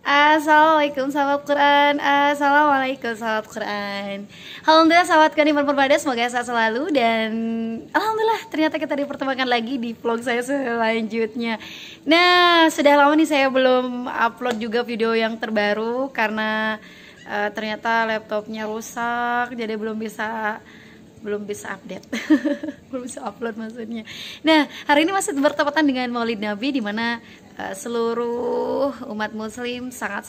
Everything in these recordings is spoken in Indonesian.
Assalamualaikum sahabat Quran. Assalamualaikum sahabat Quran. Alhamdulillah sahabat Quran iman berbada, semoga sehat selalu. Dan alhamdulillah ternyata kita dipertemukan lagi di vlog saya selanjutnya. Nah, sudah lama nih saya belum upload juga video yang terbaru karena ternyata laptopnya rusak, jadi belum bisa update. Belum bisa upload maksudnya. Nah, hari ini masih bertepatan dengan Maulid Nabi, di mana seluruh umat muslim sangat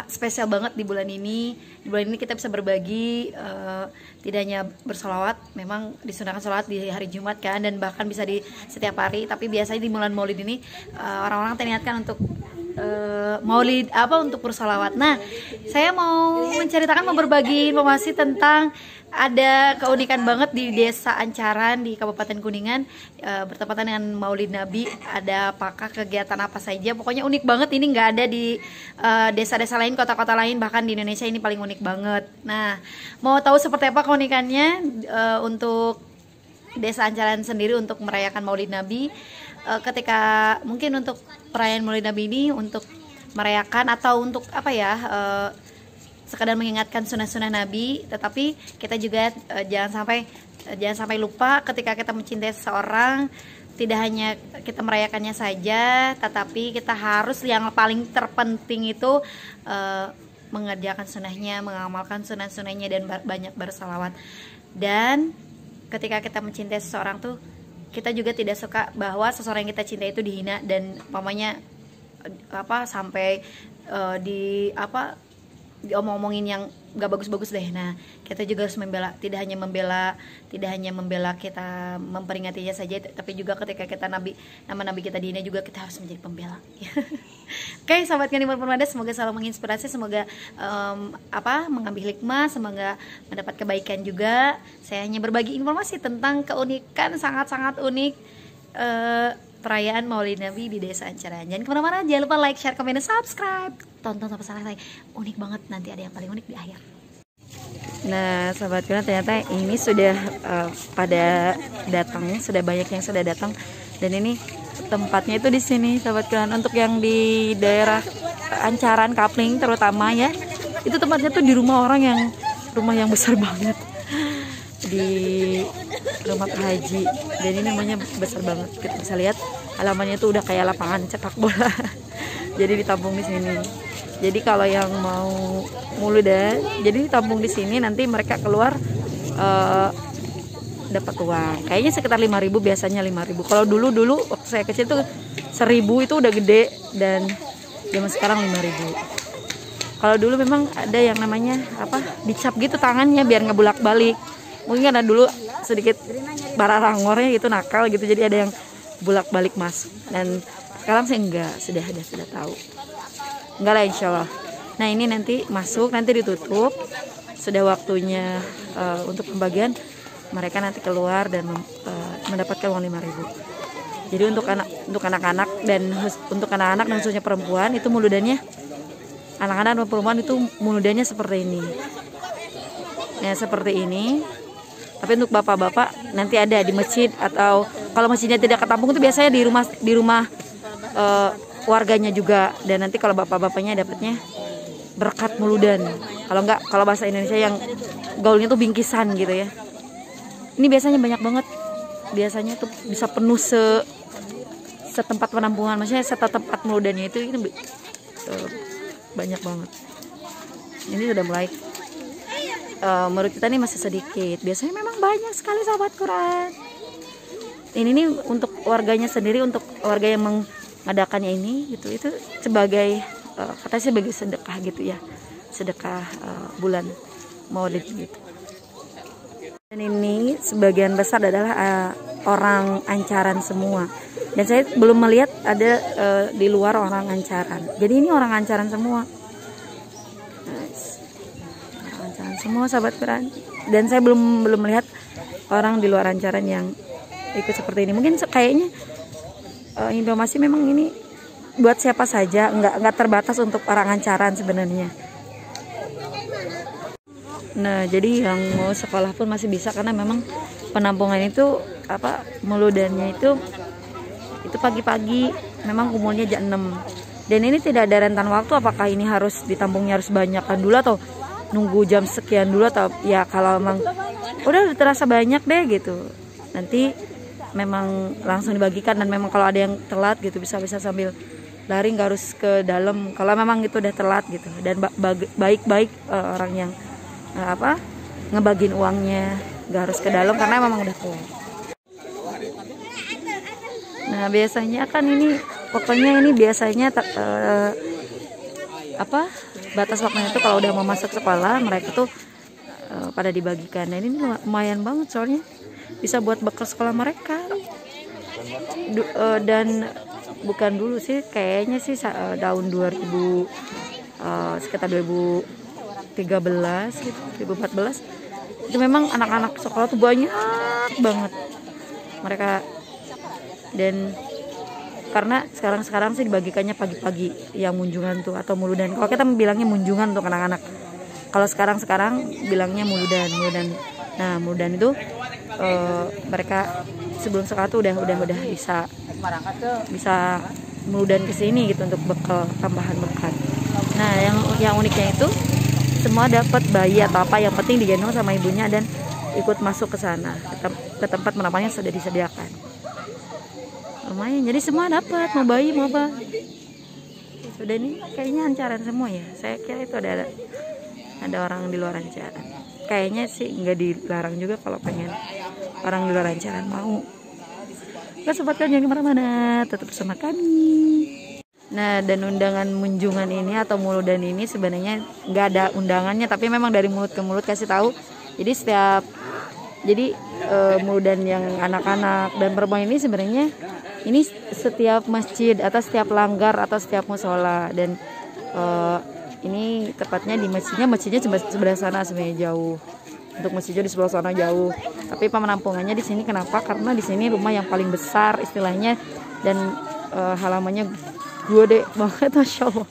spesial banget di bulan ini. Di bulan ini kita bisa berbagi, tidak hanya bersolawat, memang disunahkan solawat di hari Jumat kan, dan bahkan bisa di setiap hari. Tapi biasanya di bulan Maulid ini orang-orang terniatkan untuk Maulid untuk bersolawat. Nah, saya mau berbagi informasi tentang ada keunikan banget di Desa Ancaran di Kabupaten Kuningan, bertepatan dengan Maulid Nabi. Ada apakah kegiatan apa saja? Pokoknya unik banget, ini nggak ada di desa-desa lain, kota-kota lain, bahkan di Indonesia ini paling unik banget. Nah, mau tahu seperti apa keunikannya untuk Desa Ancaran sendiri untuk merayakan Maulid Nabi? Ketika mungkin untuk perayaan Maulid Nabi ini untuk merayakan atau untuk sekadar mengingatkan sunnah-sunnah Nabi, tetapi kita juga jangan sampai lupa ketika kita mencintai seseorang, tidak hanya kita merayakannya saja, tetapi kita harus yang paling terpenting itu mengerjakan sunnahnya, mengamalkan sunnah-sunnahnya, dan banyak bersalawat. Dan ketika kita mencintai seseorang tuh, kita juga tidak suka bahwa seseorang yang kita cintai itu dihina dan sampai diomong-omongin yang gak bagus-bagus deh. Nah, kita juga harus membela, tidak hanya membela kita memperingatinya saja, tapi juga ketika kita nama nabi kita dihina juga kita harus menjadi pembela. Oke, sahabat Iman Permada, semoga selalu menginspirasi, semoga mengambil hikmah, semoga mendapat kebaikan juga. Saya hanya berbagi informasi tentang keunikan sangat-sangat unik perayaan Maulid Nabi di Desa Ancaran. Jangan kemana-mana, jangan lupa like, share, komen, dan subscribe. Tonton sampai selesai, unik banget, nanti ada yang paling unik di akhir. Nah, sahabat Quran, ternyata ini sudah pada datang, sudah banyak yang sudah datang, dan ini tempatnya itu di sini, sahabat Quran. Untuk yang di daerah Ancaran, Kapling terutama ya, itu tempatnya tuh di rumah yang besar banget, di rumah Pak Haji, dan ini namanya besar banget. Kita bisa lihat halamannya tuh udah kayak lapangan sepak bola. Jadi ditampung di sini. Jadi kalau yang mau muludan, jadi ditampung di sini, nanti mereka keluar dapat uang. Kayaknya sekitar 5.000, biasanya 5.000. Kalau dulu waktu saya kecil tuh 1.000 itu udah gede, dan zaman sekarang 5.000. Kalau dulu memang ada yang namanya dicap gitu tangannya biar nggak bolak-balik. Mungkin karena dulu sedikit bararangornya gitu, nakal gitu, jadi ada yang bolak-balik masuk. Dan sekarang sih enggak, sudah tahu. Enggak lah, insya Allah. Nah, ini nanti masuk, nanti ditutup. Sudah waktunya untuk pembagian, mereka nanti keluar dan mendapatkan uang 5.000. Jadi untuk anak-anak dan khususnya perempuan itu muludannya, anak-anak dan perempuan itu muludannya seperti ini. Ya, seperti ini. Tapi untuk bapak-bapak nanti ada di masjid, atau kalau masjidnya tidak ketampung itu biasanya di rumah warganya juga. Dan nanti kalau bapak-bapaknya dapatnya berkat muludan. Kalau bahasa Indonesia yang gaulnya tuh bingkisan gitu ya. Ini biasanya banyak banget. Biasanya tuh bisa penuh setempat penampungan, maksudnya setempat muludannya itu ini banyak banget. Ini sudah mulai, menurut kita nih masih sedikit. Biasanya memang banyak sekali, sahabat Quran. Ini nih untuk warganya sendiri, untuk warga yang mengadakannya ini gitu, itu sebagai katanya sebagai sedekah gitu ya, sedekah bulan Maulid gitu. Dan ini sebagian besar adalah orang Ancaran semua, dan saya belum melihat ada di luar orang Ancaran. Jadi ini orang Ancaran semua, semua sahabat Quran. Dan saya belum melihat orang di luar Ancaran yang ikut seperti ini. Mungkin kayaknya informasi memang ini buat siapa saja, nggak terbatas untuk orang Ancaran sebenarnya. Nah, jadi yang mau sekolah pun masih bisa, karena memang penampungan itu muludannya itu itu pagi-pagi, memang kumpulnya jam 6. Dan ini tidak ada rentan waktu, apakah ini harus ditampungnya harus banyakkan dulu atau nunggu jam sekian dulu, atau ya kalau memang udah terasa banyak deh gitu, nanti memang langsung dibagikan. Dan memang kalau ada yang telat gitu bisa sambil lari, nggak harus ke dalam kalau memang itu udah telat gitu. Dan baik-baik orang yang ngebagiin uangnya, nggak harus ke dalam karena memang udah telat. Nah biasanya kan ini pokoknya ini biasanya batas waktunya itu kalau udah mau masuk sekolah mereka tuh pada dibagikan. Nah ini lumayan banget soalnya bisa buat bekal sekolah mereka. Dan bukan dulu sih, kayaknya sih tahun 2000 sekitar 2013 gitu, 2014 itu memang anak-anak sekolah tuh banyak banget mereka. Dan karena sekarang sih dibagikannya pagi-pagi yang munjungan tuh atau muludan. Kalau kita bilangnya munjungan untuk anak-anak. Kalau sekarang bilangnya muludan. Nah muludan itu mereka sebelum sekolah tuh udah bisa muludan ke sini gitu untuk bekal, tambahan bekal. Nah yang uniknya itu semua dapat bayi atau apa, yang penting digendong sama ibunya dan ikut masuk ke sana ke tempat penampungan yang sudah disediakan. Lumayan, jadi semua dapat, mau bayi mau apa. Sudah ini kayaknya Ancaran semua ya. Saya kira itu ada orang di luar Ancaran. Kayaknya sih nggak dilarang juga kalau pengen orang di luar Ancaran mau. Gak sobat kan jangan kemana-mana, tetap bersama kami. Nah dan undangan munjungan ini atau muludan ini sebenarnya nggak ada undangannya, tapi memang dari mulut ke mulut kasih tahu. Jadi muludan yang anak-anak dan perempuan ini sebenarnya ini setiap masjid atau setiap langgar atau setiap musola. Dan ini tepatnya di masjidnya sebelah sana sebenarnya jauh. Untuk masjidnya di sebelah sana jauh. Tapi penampungannya di sini kenapa? Karena di sini rumah yang paling besar istilahnya dan halamannya gede banget, masya Allah.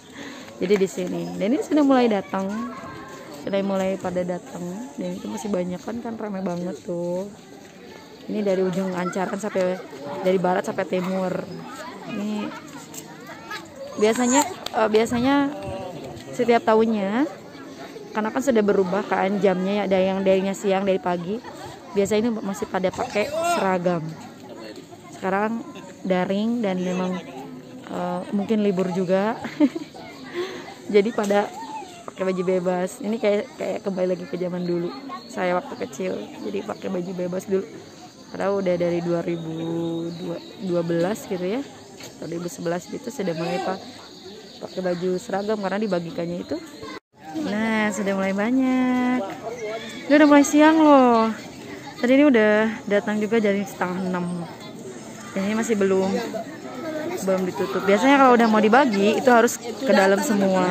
Jadi di sini. Dan ini sudah mulai pada datang. Dan itu masih banyak kan ramai banget tuh. Ini dari ujung Ancaran sampai dari barat sampai timur. Ini biasanya setiap tahunnya karena kan sudah berubah kan jamnya, ada yang darinya siang dari pagi. Biasanya ini masih pada pakai seragam. Sekarang daring dan memang mungkin libur juga. Jadi pada pakai baju bebas. Ini kayak kembali lagi ke zaman dulu. Saya waktu kecil. Jadi pakai baju bebas dulu. Padahal udah dari 2012 gitu ya, 2011 gitu sudah mulai pakai baju seragam karena dibagikannya itu. Nah sudah mulai banyak. Ini udah mulai siang loh. Tadi ini udah datang juga jadi 5:30. Ini masih belum ditutup. Biasanya kalau udah mau dibagi itu harus ke dalam semua.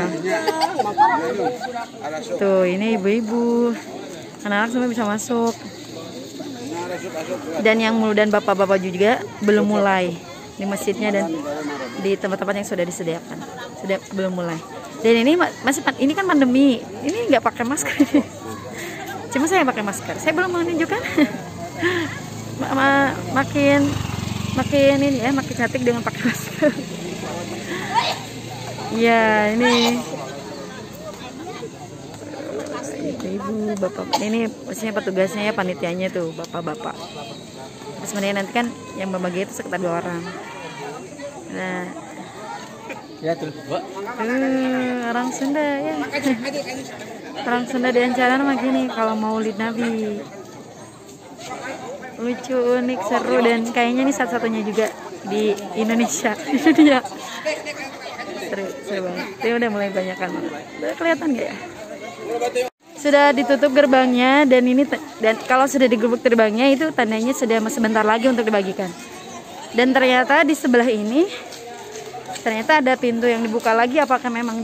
Tuh ini ibu-ibu, anak-anak semua bisa masuk. Dan yang muludan bapak-bapak juga belum mulai di masjidnya dan di tempat-tempat yang sudah disediakan, sudah belum mulai. Dan ini ini kan pandemi, ini nggak pakai masker. Cuma saya pakai masker. Saya belum menunjukkan. makin ini ya, makin cantik dengan pakai masker. Ya ini ibu bapak, ini maksudnya petugasnya ya, panitianya tuh bapak-bapak. Terus sebenarnya nanti kan yang membagi itu sekitar 2 orang. Nah ya tuh orang Sunda ya. Orang Sunda di Ancaran mah gini kalau Maulid Nabi. Lucu, unik, seru, dan kayaknya ini satu-satunya juga di Indonesia. Di dunia. Seru banget. Ini udah mulai banyak kan. Udah kelihatan gak ya? Sudah ditutup gerbangnya dan kalau sudah ditutup gerbangnya itu tandanya sudah sebentar lagi untuk dibagikan. Dan ternyata di sebelah ini ternyata ada pintu yang dibuka lagi. Apakah memang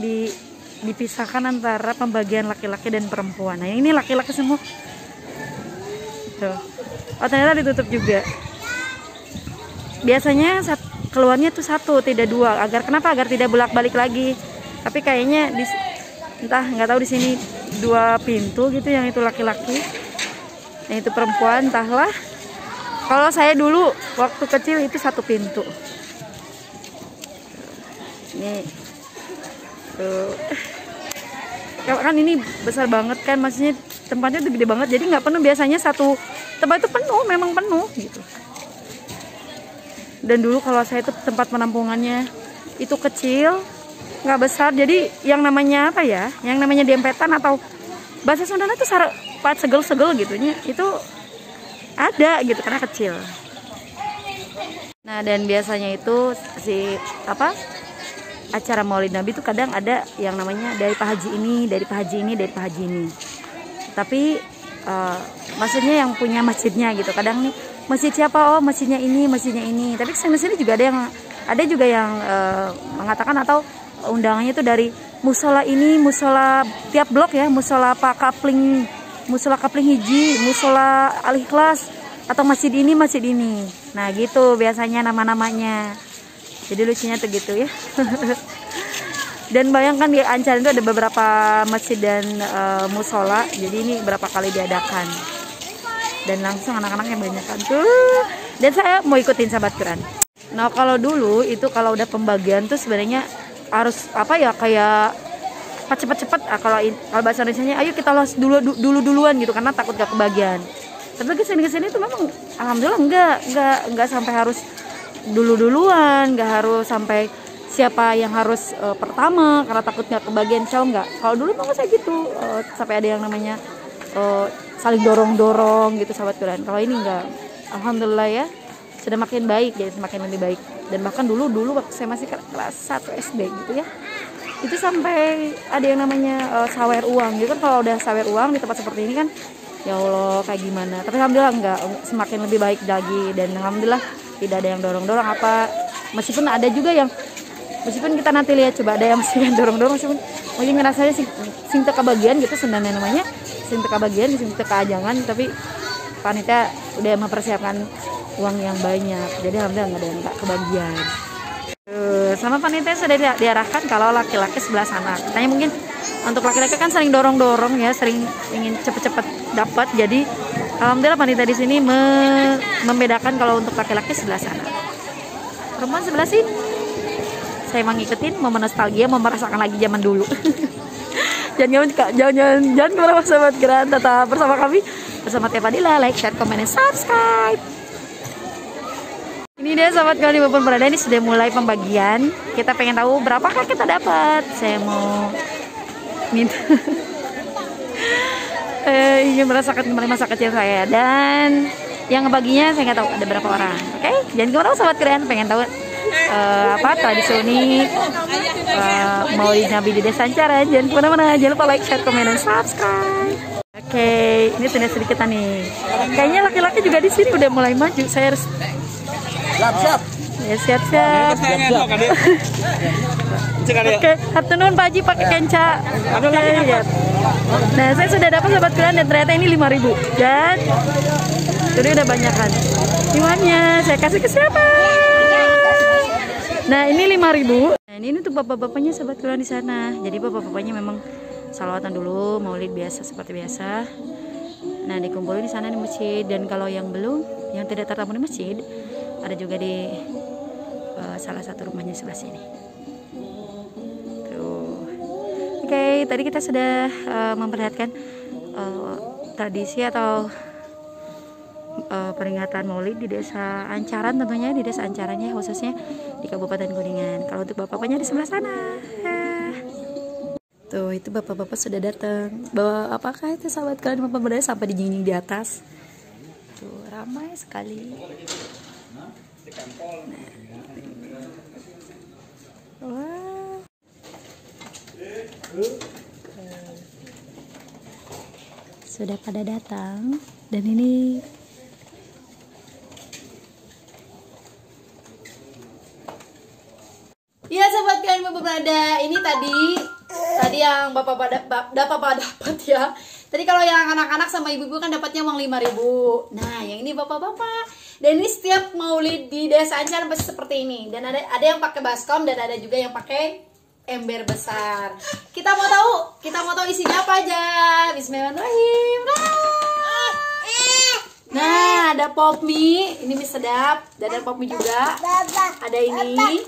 dipisahkan antara pembagian laki-laki dan perempuan? Nah ini laki-laki semua. Tuh. Oh ternyata ditutup juga. Biasanya keluarnya tuh 1 tidak 2. Agar tidak bolak-balik lagi. Tapi kayaknya entah nggak tahu di sini 2 pintu gitu, yang itu laki-laki, yang itu perempuan, entahlah. Kalau saya dulu waktu kecil itu 1 pintu. Nih tuh kan ini besar banget kan, maksudnya tempatnya tuh gede banget, jadi nggak penuh. Biasanya satu tempat itu penuh, memang penuh gitu. Dan dulu kalau saya tuh tempat penampungannya itu kecil, nggak besar, jadi yang namanya apa ya, yang namanya dempetan atau bahasa Sundana tuh pat segel-segel gitunya itu ada gitu karena kecil. Nah, dan biasanya itu si apa acara Maulid Nabi itu kadang ada yang namanya dari Pak Haji ini, dari Pak Haji ini, dari Pak Haji ini. Tapi maksudnya yang punya masjidnya gitu. Kadang nih masjid siapa? Oh, masjidnya ini, masjidnya ini. Tapi kesini juga ada juga yang mengatakan atau undangannya itu dari musola ini, musola tiap blok ya, musola Pak Kapling, musola Kapling Hiji, musola Al Ikhlas, atau masjid ini, masjid ini. Nah gitu biasanya nama-namanya. Jadi lucunya tuh gitu ya. Dan bayangkan di Ancol itu ada beberapa masjid dan musola. Jadi ini berapa kali diadakan. Dan langsung anak-anaknya banyak kan tuh. Dan saya mau ikutin sahabat Quran. Nah kalau dulu itu kalau udah pembagian tuh sebenarnya harus apa ya, kayak cepet-cepet. Kalau bahasa Indonesianya ayo kita los duluan gitu karena takut gak kebagian. Tapi kesini tuh memang alhamdulillah enggak sampai harus duluan, nggak harus sampai siapa yang harus pertama karena takut nggak kebagian cowok. Nggak, kalau dulu memang saya gitu sampai ada yang namanya saling dorong gitu sahabat Quran. Kalau ini enggak, alhamdulillah ya sudah makin baik, jadi semakin lebih baik. Dan bahkan dulu waktu saya masih kelas 1 SD gitu ya, itu sampai ada yang namanya sawer uang gitu kan. Kalau udah sawer uang di tempat seperti ini kan, ya Allah kayak gimana. Tapi alhamdulillah enggak, semakin lebih baik lagi. Dan alhamdulillah tidak ada yang dorong-dorong apa, meskipun ada juga yang, meskipun kita nanti lihat coba ada yang masih dorong-dorong, meskipun mungkin ngerasanya sing teka bagian gitu sebenarnya namanya, sing teka bagian, sing teka ajangan, tapi panitia udah mempersiapkan uang yang banyak, jadi alhamdulillah nggak ada yang nggak kebagian. Sama panitia sudah diarahkan kalau laki-laki sebelah sana, katanya mungkin untuk laki-laki kan sering dorong-dorong ya, sering ingin cepet-cepet dapat, jadi alhamdulillah panitia di sini membedakan kalau untuk laki-laki sebelah sana. Perempuan sebelah sini. Saya mau ngikutin, mau nostalgia, mau merasakan lagi zaman dulu. Jangan kemana sahabat Quran, tetap bersama kami, bersama Tia Fadila. Like, share, comment, dan subscribe. Ini dia sahabat Quran dimanapun berada, ini sudah mulai pembagian. Kita pengen tahu berapakah kita dapat. Saya mau minta ingin merasakan kembali masa kecil saya, dan yang ngebaginya saya nggak tahu ada berapa orang. Oke, jangan kemana sahabat keren, pengen tahu apa tradisi unik Maulid Nabi di Desa Ancaran. Jangan kemana-mana, jangan lupa like, share, komen, dan subscribe. Oke, ini sudah sedikit nih. Kayaknya laki-laki juga di sini udah mulai maju. Saya harus siap-siap. Ya siap-siap. Oke, hatunun Pak Haji pakai kenca. Lihat. Nah, saya sudah dapat sahabat kalian dan ternyata ini 5.000. Dan jadi udah banyak kan. Iwannya saya kasih ke siapa? Nah, ini 5.000. Nah, ini untuk bapak-bapaknya sahabat kalian di sana. Jadi bapak-bapaknya memang salawatan dulu, maulid biasa seperti biasa. Nah, dikumpulin di sana di masjid, dan kalau yang belum, yang tidak tertampung di masjid, ada juga di salah satu rumahnya sebelah sini. Oke, tadi kita sudah memperlihatkan tradisi atau peringatan Maulid di Desa Ancaran, tentunya di Desa Ancarannya khususnya di Kabupaten Kuningan. Kalau untuk bapak-bapaknya di sebelah sana. Tuh, itu bapak-bapak sudah datang. Bawa apakah itu sahabat kalian bapak berada sampai di jinjing di atas. Tuh, ramai sekali. Wow. Sudah pada datang, dan ini ya sahabat kalian berada, ini tadi yang bapak dapat ya. Tadi kalau yang anak-anak sama ibu-ibu kan dapatnya uang 5.000. Nah, yang ini bapak-bapak. Dan ini setiap maulid di Desa Ancaran pasti seperti ini. Dan ada yang pakai baskom dan ada juga yang pakai ember besar. Kita mau tahu isinya apa aja. Bismillahirrahmanirrahim. Nah, ada pop mie, ini mie sedap. Dan ada pop mie juga. Ada ini.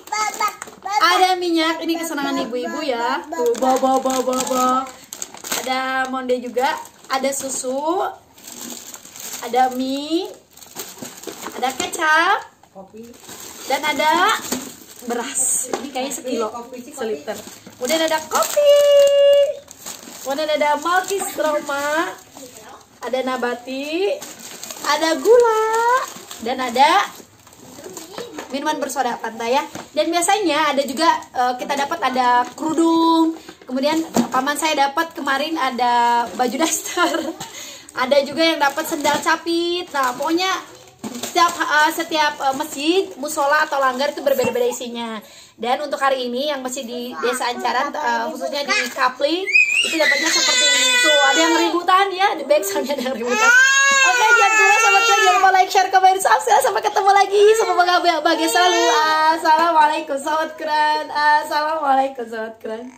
Ada minyak, ini kesenangan ibu-ibu ya. Tuh, bawa. Ada monde juga, ada susu, ada mie, ada kecap, dan ada beras. Ini kayaknya sekilo, seliter. Kemudian ada kopi. Kemudian ada Malkistroma, ada nabati, ada gula, dan ada minuman bersoda Fanta ya. Dan biasanya ada juga kita dapat ada kerudung. Kemudian paman saya dapat kemarin ada baju daster. Ada juga yang dapat sendal capit. Nah, pokoknya setiap masjid, musola atau langgar itu berbeda-beda isinya. Dan untuk hari ini yang masih di Desa Ancaran, khususnya di Kapling, itu dapatnya seperti ini. Tuh, ada yang ributan ya, di backsoundnya ada yang ributan. Oke, jangan lupa like, share, komen, subscribe. Sampai ketemu lagi. Semoga bahagia selalu. Assalamualaikum sobat keren. Assalamualaikum sobat keren.